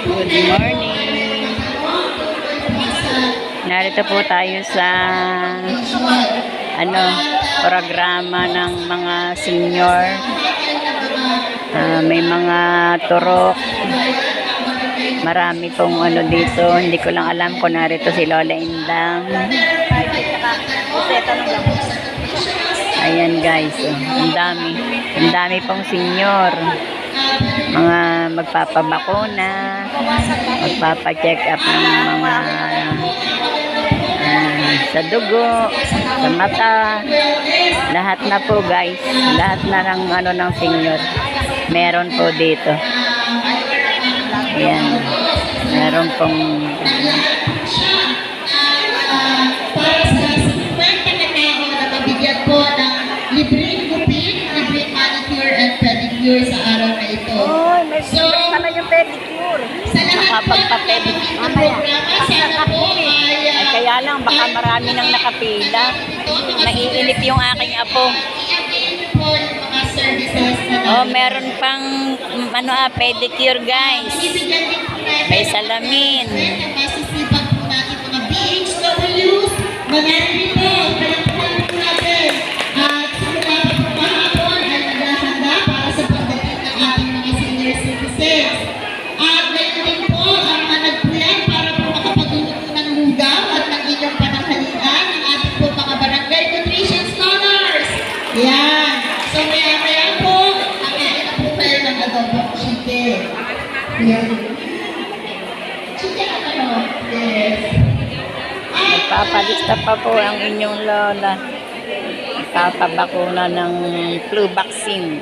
Good morning. Narito po tayo sa programa ng mga senior. May mga turok. Marami pong dito. Hindi ko lang alam kung narito si Lola Indang. Ayan guys, ang dami. Ang dami pong senior. Mga magpapabakuna, magpapacheck up ng mga sa dugo, sa mata, lahat na po guys, lahat na ng senior meron po dito. Ayan, meron pong nabibigyan po ng libreng gupit, libreng manicure and pedicure sa araw na ito. So, naman yung pedicure. sa lahat po ng programa, sana po ay kaya lang, baka marami nang nakapila. Naiinip yung aking apo. i-update po yung mga services na Meron pang pedicure guys. ibigyan din po natin May salamin. ang masisipag po natin mga BHWs, mga people, palagpagan po natin. At simula pa po kahapon ay naghahanda para sa pagdating ng ating mga senior citizens. At ngayon din po ang mga nagpuyan para po makapagdulog po ng lugaw at ng inyong pananghalian ng ating po mga barangay nutrition scholars. Yan. So maya-maya po, kakain na po tayo ng adobong chicken. Yan. Chicken Yes. Papalista pa po ang inyong lola. Papabakuna ng flu vaccine.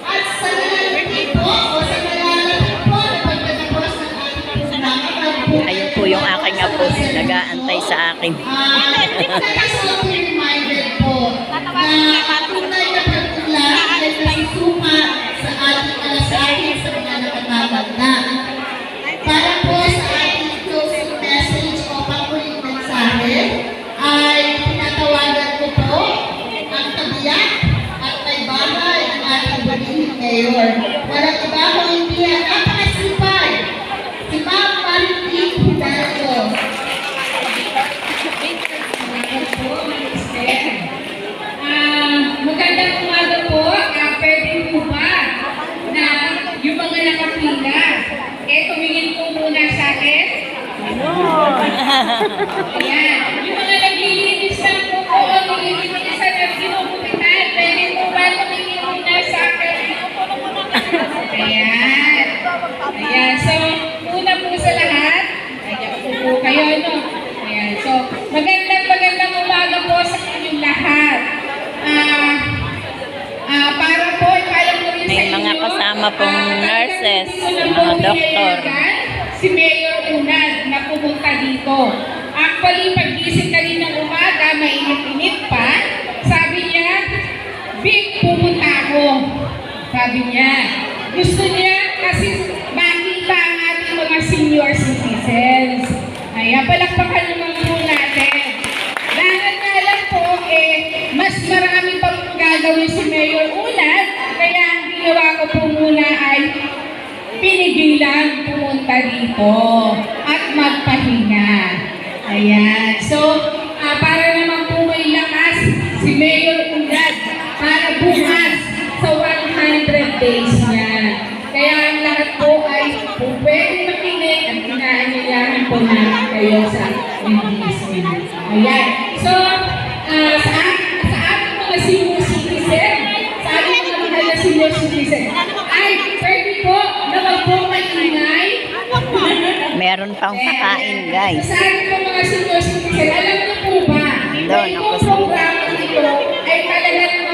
At sa nalalapit po, o sa nalalapit po, pagkatapos ng ating programa, Ayun po yung aking apo. Nag-aantay sa akin. just be reminded po na tunay na pagtula ay nasusuma sa ating alasahin sa mga nakatatanda. Para po sa ating closing message o panghuling mensahe, ay tinatawagan ko po ang tabiyak at may bahay ang ating bagihing mayor. Walang iba kung hindi ang napakasipag, si Ma'am Maritin Hidalgo. Magandang umaga po. Pwede po ba na yung mga nakapila, tumingin po muna sa akin? Ayan. Yung mga naglilinis lang po po, naglilinis na ginugupitan, pwede po ba tumingin muna sa akin? Ayan. Ayan. So, una po sa lahat, ayan po kayo, no? Ayan. So, magandang umaga po sa inyong lahat. Para po, ipayang ko rin sa May inyo. mga kasama pong nurses, Una mga po doktor. pinayagan si Mayor Unad na pumunta dito. Actually, pag-isip ka rin ng umaga, mainit-init pa. Sabi niya, Vic, pumunta ako. Sabi niya. Gusto niya kasi makita ang ating mga senior citizens. Ayan, palakpakan naman po natin. Dahil nga lang po, mas marami pang gagawin si Mayor Unad, kaya ang ginawa ko po muna ay pinigilan pumunta dito at magpahinga. Ayan. So, para naman po may lakas si Mayor Unad para bukas sa 100 days niya. Kaya ang lahat po ay kung pwede makinig at inaanyayahan po namin kayo sa engagement. Ayan. So, sa ating mga senior citizen, sa ating mga mahal na senior citizen, ay pwede po na wag po maingay. Meron pang pakain guys. Sa ating mga senior citizen, alam niyo po ba, Doon, na ako itong programa ito ay talagang